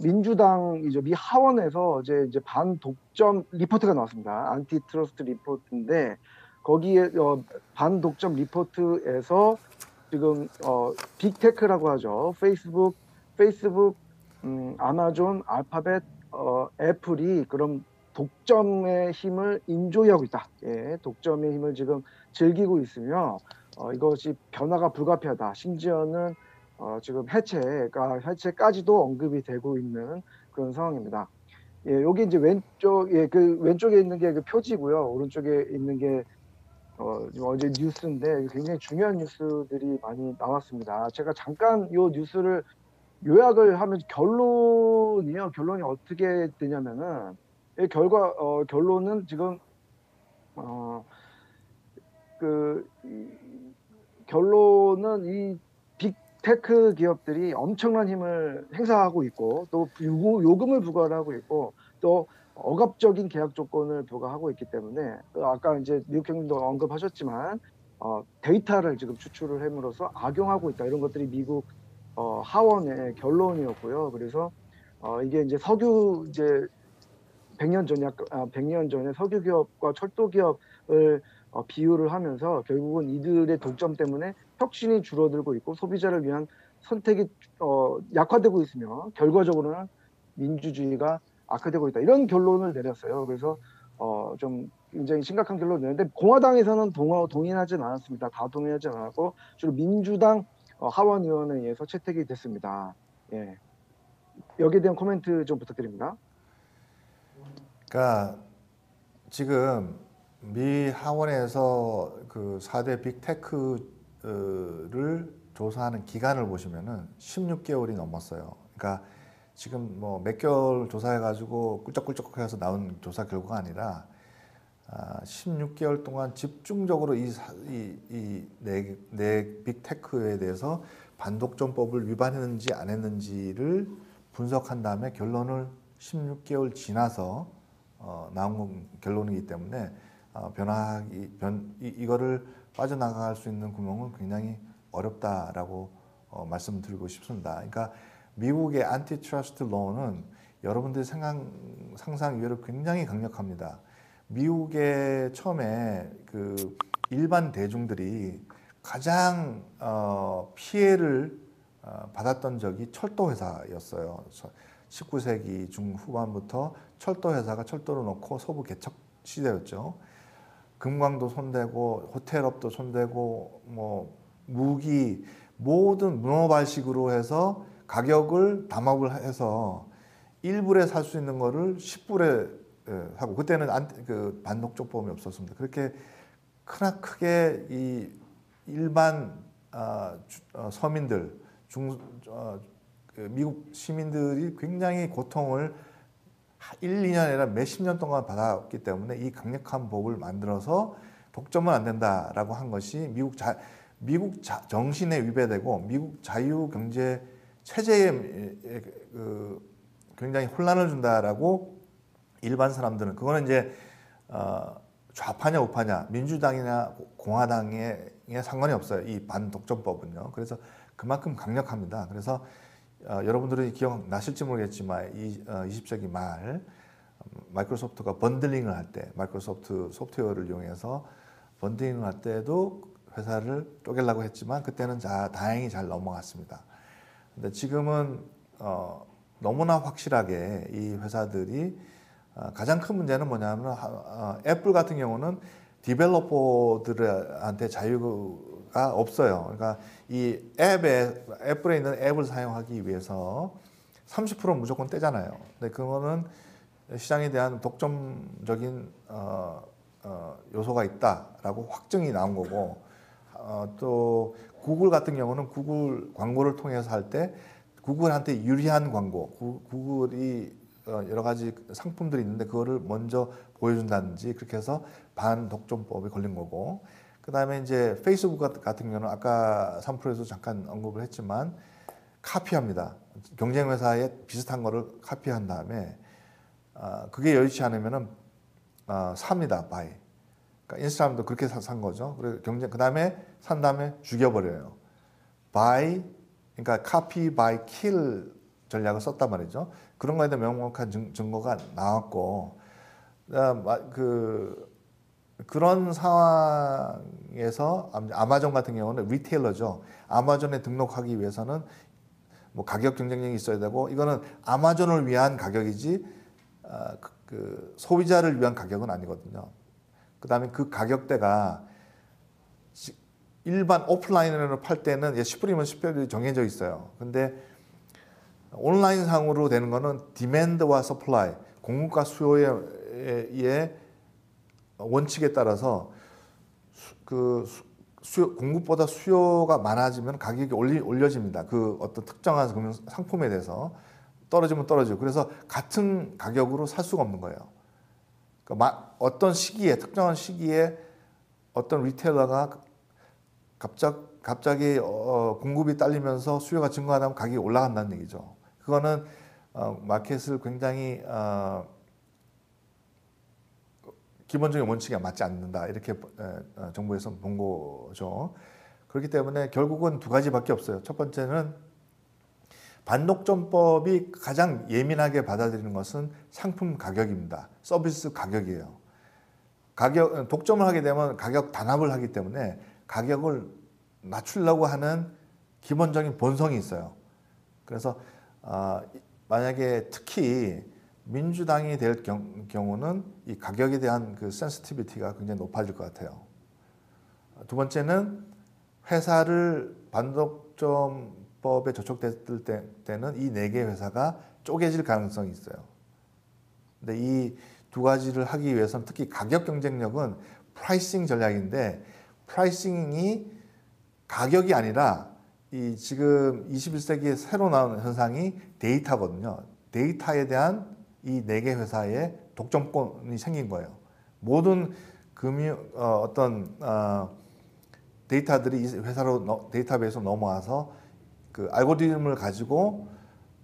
민주당이죠. 미 하원에서 이제 반독점 리포트가 나왔습니다. 안티트러스트 리포트인데 거기에 반독점 리포트에서 지금 빅테크라고 하죠. 페이스북, 아마존, 알파벳, 애플이 그럼 독점의 힘을 인조이하고 있다. 예, 독점의 힘을 지금 즐기고 있으며 이것이 변화가 불가피하다. 심지어는 지금 해체까지도 언급이 되고 있는 그런 상황입니다. 예, 여기 이제 그 왼쪽에 있는 게 그 표지고요. 오른쪽에 있는 게 어제 뉴스인데 굉장히 중요한 뉴스들이 많이 나왔습니다. 제가 잠깐 이 뉴스를 요약을 하면 결론이 어떻게 되냐면은 이 결론은 지금 어, 결론은 이 빅테크 기업들이 엄청난 힘을 행사하고 있고 또 요금을 부과하고 있고 또 억압적인 계약 조건을 부과하고 있기 때문에 아까 이제 미국 형님도 언급하셨지만 데이터를 지금 추출을 함으로써 악용하고 있다 이런 것들이 미국 하원의 결론이었고요. 그래서 이게 이제 석유 이제 100년 전에 석유 기업과 철도 기업을 비유를 하면서 결국은 이들의 독점 때문에 혁신이 줄어들고 있고 소비자를 위한 선택이 약화되고 있으며 결과적으로는 민주주의가 악화되고 있다. 이런 결론을 내렸어요. 그래서 좀 굉장히 심각한 결론을 내렸는데 공화당에서는 동의하지 않았습니다. 다 동의하지 않았고 주로 민주당 하원의원에 의해서 채택이 됐습니다. 예. 여기에 대한 코멘트 좀 부탁드립니다. 그러니까 지금 미 하원에서 그 4대 빅테크를 조사하는 기간을 보시면은 16개월이 넘었어요. 그러니까 지금 뭐 몇 개월 조사해가지고 꿀쩍꿀쩍해서 나온 조사 결과가 아니라 16개월 동안 집중적으로 네 빅테크에 대해서 반독점법을 위반했는지 안 했는지를 분석한 다음에 결론을 16개월 지나서 나온 결론이기 때문에 이거를 빠져나갈 수 있는 구멍은 굉장히 어렵다라고 말씀드리고 싶습니다. 그러니까 미국의 안티트러스트 로는 여러분들의 상상 이외로 굉장히 강력합니다. 미국의 처음에 그 일반 대중들이 가장 피해를 받았던 적이 철도 회사였어요. 19세기 중후반부터 철도 회사가 철도를 놓고 서부 개척 시대였죠. 금광도 손대고 호텔업도 손대고 뭐 무기 모든 문어발식으로 해서 가격을 담합을 해서 1불에 살 수 있는 거를 10불에 하고 그때는 그 반독점법이 없었습니다. 그렇게 크게 이 일반 서민들 미국 시민들이 굉장히 고통을 1, 2년 아니라 몇십 년 동안 받았기 때문에 이 강력한 법을 만들어서 독점은 안 된다라고 한 것이 미국 정신에 위배되고 미국 자유 경제 체제에 굉장히 혼란을 준다라고 일반 사람들은 그거는 이제 좌파냐 우파냐 민주당이나 공화당에 상관이 없어요. 이 반독점법은요. 그래서 그만큼 강력합니다. 그래서 여러분들이 기억나실지 모르겠지만 20세기 말 마이크로소프트가 번들링을 할 때 마이크로소프트 소프트웨어를 이용해서 번들링을 할 때도 회사를 쪼개려고 했지만 그때는 다행히 잘 넘어갔습니다. 근데 지금은 너무나 확실하게 이 회사들이 가장 큰 문제는 뭐냐면 애플 같은 경우는 디벨로퍼들한테 자유가 없어요. 그러니까 이 애플에 있는 앱을 사용하기 위해서 30% 무조건 떼잖아요. 근데 그거는 시장에 대한 독점적인 요소가 있다라고 확증이 나온 거고 또 구글 같은 경우는 구글 광고를 통해서 할 때 구글한테 유리한 광고, 구글이 여러 가지 상품들이 있는데 그거를 먼저 보여준다든지 그렇게 해서 반독점법에 걸린 거고 그 다음에 이제 페이스북 같은 경우는 아까 3프로에서 잠깐 언급을 했지만 카피합니다. 경쟁 회사에 비슷한 거를 카피한 다음에 그게 여의치 않으면은 삽니다. 바이. 그러니까 인스타그램도 그렇게 산 거죠. 그 다음에 산 다음에 죽여버려요. 바이, 그러니까 copy by kill 전략을 썼단 말이죠. 그런 거에 대한 명확한 증거가 나왔고, 그런 상황에서 아마존 같은 경우는 리테일러죠. 아마존에 등록하기 위해서는 뭐 가격 경쟁력이 있어야 되고, 이거는 아마존을 위한 가격이지 소비자를 위한 가격은 아니거든요. 그다음에 그 가격대가 일반 오프라인으로 팔 때는 슈프림은 슈프림이 정해져 있어요. 근데 온라인 상으로 되는 거는 디맨드와 서플라이, 공급과 수요의 원칙에 따라서 공급보다 수요가 많아지면 가격이 올려집니다. 그 어떤 특정한 상품에 대해서 떨어지면 떨어지고, 그래서 같은 가격으로 살 수가 없는 거예요. 그러니까 어떤 시기에, 특정한 시기에 어떤 리테일러가 갑자기 공급이 딸리면서 수요가 증가하면 가격이 올라간다는 얘기죠. 그거는 마켓을 굉장히 기본적인 원칙에 맞지 않는다, 이렇게 정부에서 본 거죠. 그렇기 때문에 결국은 두 가지밖에 없어요. 첫 번째는 반독점법이 가장 예민하게 받아들이는 것은 상품 가격입니다. 서비스 가격이에요. 독점을 하게 되면 가격 단합을 하기 때문에 가격을 낮추려고 하는 기본적인 본성이 있어요. 그래서 만약에 특히 민주당이 될 경우는 이 가격에 대한 그 센시티비티가 굉장히 높아질 것 같아요. 두 번째는 회사를 반독점법에 저촉됐을 때는 이 4개 회사가 쪼개질 가능성이 있어요. 근데 이 두 가지를 하기 위해서는 특히 가격 경쟁력은 프라이싱 전략인데, 프라이싱이 가격이 아니라 이 지금 21세기에 새로 나온 현상이 데이터거든요. 데이터에 대한 이 4개 회사의 독점권이 생긴 거예요. 모든 데이터들이 이 데이터베이스로 넘어와서 그 알고리즘을 가지고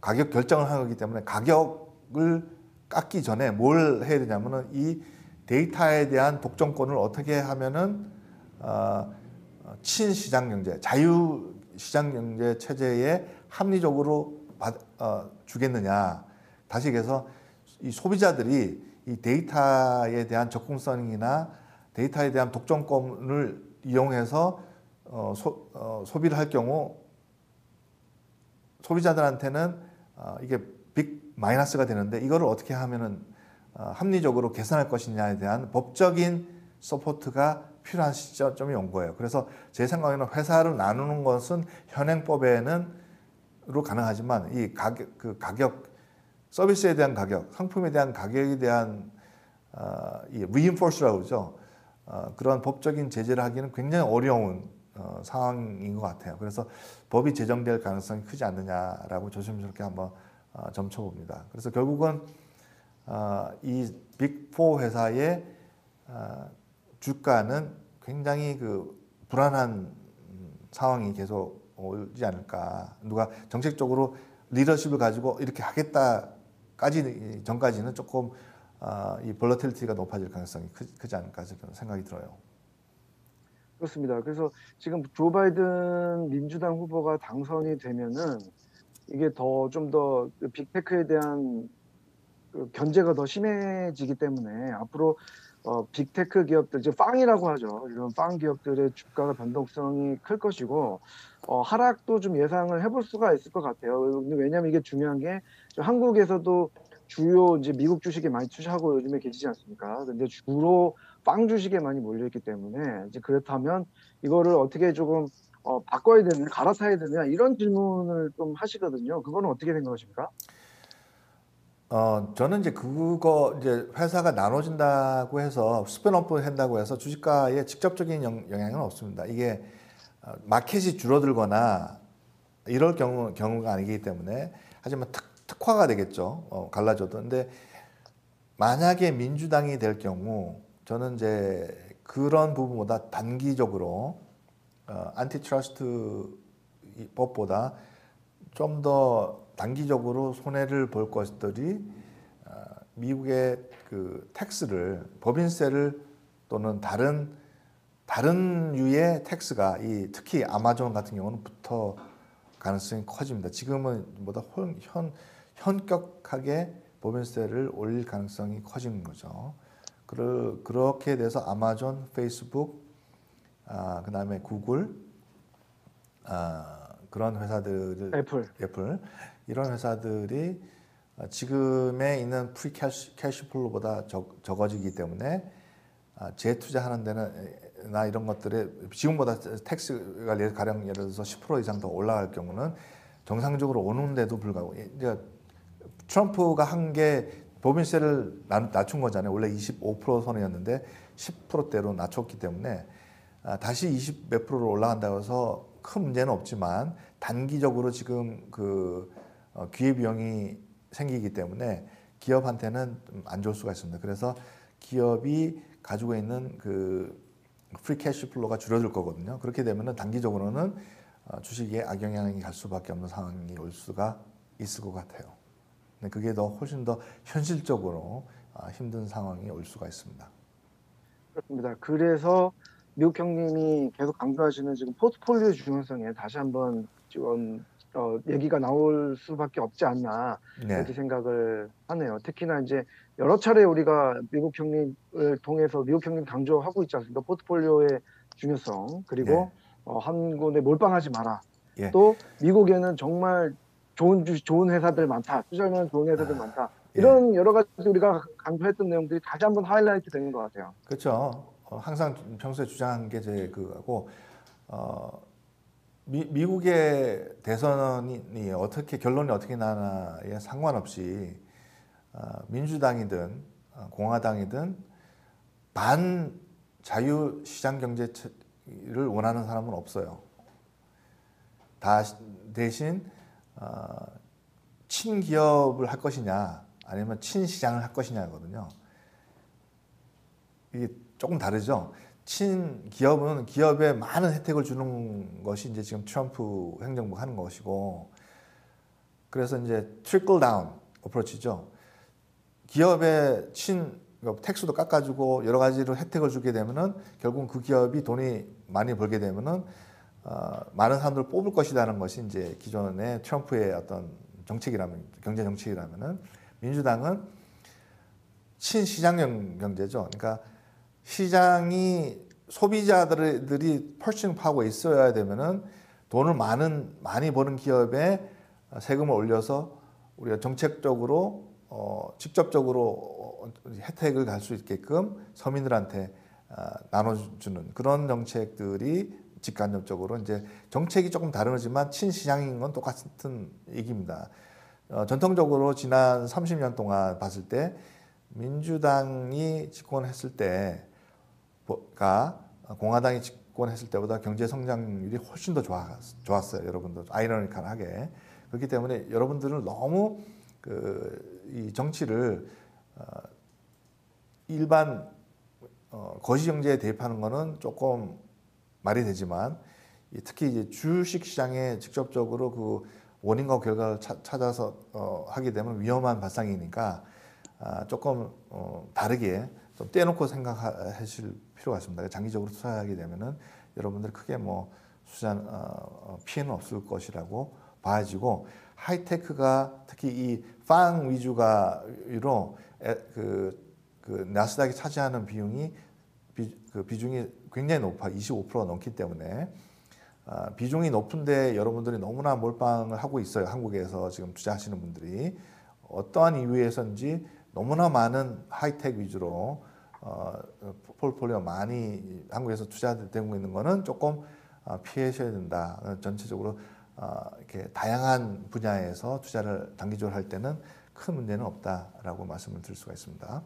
가격 결정을 하기 때문에 가격을 깎기 전에 뭘 해야 되냐면은 이 데이터에 대한 독점권을 어떻게 하면은 친시장경제, 자유시장경제 체제에 합리적으로 주겠느냐. 다시 얘기해서 이 소비자들이 이 데이터에 대한 접근성이나 데이터에 대한 독점권을 이용해서 소비를 할 경우 소비자들한테는 이게 빅 마이너스가 되는데, 이거를 어떻게 하면은 합리적으로 계산할 것이냐에 대한 법적인 서포트가 필요한 시점이 온 거예요. 그래서 제 생각에는 회사를 나누는 것은 현행법에는 가능하지만 이 가격, 서비스에 대한 가격, 상품에 대한 가격에 대한 이 reinforce라고 그러죠. 그런 법적인 제재를 하기는 굉장히 어려운 상황인 것 같아요. 그래서 법이 제정될 가능성이 크지 않느냐라고 조심스럽게 한번 점쳐봅니다. 그래서 결국은 이 빅4 회사의 주가는 굉장히 불안한 상황이 계속 오지 않을까. 누가 정책적으로 리더십을 가지고 이렇게 전까지는 조금 이 볼러틸리티가 높아질 가능성이 크지 않을까 생각이 들어요. 그렇습니다. 그래서 지금 조 바이든 민주당 후보가 당선이 되면은 이게 좀 더 빅테크에 대한 견제가 더 심해지기 때문에 앞으로 빅테크 기업들, 이제 빵이라고 하죠. 이런 빵 기업들의 주가가 변동성이 클 것이고, 하락도 좀 예상을 해볼 수가 있을 것 같아요. 왜냐하면 이게 중요한 게 한국에서도 주요 이제 미국 주식에 많이 투자하고 요즘에 계시지 않습니까? 근데 주로 빵 주식에 많이 몰려있기 때문에 이제 그렇다면 이거를 어떻게 조금 바꿔야 되느냐, 갈아타야 되느냐, 이런 질문을 좀 하시거든요. 그거는 어떻게 생각하십니까? 저는 이제 회사가 나눠진다고 해서 스핀오프 한다고 해서 주식가에 직접적인 영향은 없습니다. 이게 마켓이 줄어들거나 이럴 경우가 아니기 때문에, 하지만 특화가 되겠죠. 갈라져도. 근데 만약에 민주당이 될 경우 저는 이제 그런 부분보다 단기적으로 안티트러스트 법보다 좀 더 단기적으로 손해를 볼 것들이 미국의 텍스를, 법인세를 또는 다른 유의 텍스가 특히 아마존 같은 경우는 가능성이 커집니다. 지금은 보다 현격하게 법인세를 올릴 가능성이 커지는 거죠. 그렇게 돼서 아마존, 페이스북, 그다음에 구글, 그런 회사들, 애플 이런 회사들이 지금에 있는 프리 캐시 플로우보다 적어지기 때문에 재투자하는 데는 나 이런 것들에 지금보다 텍스가 가령 예를 들어서 10% 이상 더 올라갈 경우는 정상적으로 오는데도 불구하고 이제 트럼프가 한 게 법인세를 낮춘 거잖아요. 원래 25% 선이었는데 10%대로 낮췄기 때문에 다시 20 몇 프로로 올라간다고 해서 큰 문제는 없지만 단기적으로 지금 그 기회비용이 생기기 때문에 기업한테는 좀 안 좋을 수가 있습니다. 그래서 기업이 가지고 있는 그 프리 캐시 플로우가 줄어들 거거든요. 그렇게 되면은 단기적으로는 주식에 악영향이 갈 수밖에 없는 상황이 올 수가 있을 것 같아요. 근데 그게 훨씬 더 현실적으로 힘든 상황이 올 수가 있습니다. 그렇습니다. 그래서 미국 형님이 계속 강조하시는 지금 포트폴리오 중요성에 다시 한번 지금 얘기가 나올 수밖에 없지 않나 이렇게 네, 생각을 하네요. 특히나 이제 여러 차례 우리가 미국 형님을 통해서 미국 형님 강조하고 있지 않습니까? 포트폴리오의 중요성 예, 그리고 한 군데 몰빵하지 마라. 예, 또 미국에는 정말 좋은 회사들 많다. 투자하면 좋은 회사들 많다. 예. 이런 여러 가지 우리가 강조했던 내용들이 다시 한번 하이라이트 되는 것 같아요. 그렇죠. 항상 평소에 주장한 게 제 그거고 미국의 대선이 어떻게 결론이 어떻게 나나에 상관없이 민주당이든 공화당이든 반 자유 시장 경제를 원하는 사람은 없어요. 다 대신 친기업을 할 것이냐 아니면 친시장을 할 것이냐거든요. 이게 조금 다르죠. 친기업은 기업에 많은 혜택을 주는 것이 이제 지금 트럼프 행정부가 하는 것이고, 그래서 이제 트리클 다운 어프로치죠. 기업에 텍스도 깎아주고 여러 가지로 혜택을 주게 되면은 결국 그 기업이 돈이 많이 벌게 되면은 많은 사람들을 뽑을 것이라는 것이 이제 기존의 트럼프의 어떤 정책이라면, 경제 정책이라면은, 민주당은 친시장 경제죠. 그러니까 시장이 소비자들이 펄싱하고 있어야 되면은 돈을 많이 버는 기업에 세금을 올려서 우리가 정책적으로 직접적으로 혜택을 갈 수 있게끔 서민들한테 나눠주는 그런 정책들이 직간접적으로 이제 정책이 조금 다르지만 친시장인 건 똑같은 얘기입니다. 전통적으로 지난 30년 동안 봤을 때 민주당이 집권했을 때가 공화당이 집권했을 때보다 경제 성장률이 훨씬 더 좋았어요. 여러분도 아이러니컬하게. 그렇기 때문에 여러분들은 너무 이 정치를 일반 거시 경제에 대입하는 거는 조금 말이 되지만, 특히 이제 주식 시장에 직접적으로 그 원인과 결과를 찾아서 하게 되면 위험한 발상이니까 조금 다르게 좀 떼놓고 생각하실 필요가 있습니다. 장기적으로 투자하게 되면은 여러분들 크게 뭐 피해는 없을 것이라고 봐지고, 하이테크가 특히 이 팡 위주가로 그 나스닥이 차지하는 비중이 굉장히 높아 25% 넘기 때문에 비중이 높은데 여러분들이 너무나 몰빵을 하고 있어요. 한국에서 지금 투자하시는 분들이 어떠한 이유에서인지 너무나 많은 하이텍 위주로 폴폴리오 많이 한국에서 투자되고 있는 거는 조금 피하셔야 된다. 전체적으로 이렇게 다양한 분야에서 투자를 단기적으로 할 때는 큰 문제는 없다라고 말씀을 드릴 수가 있습니다.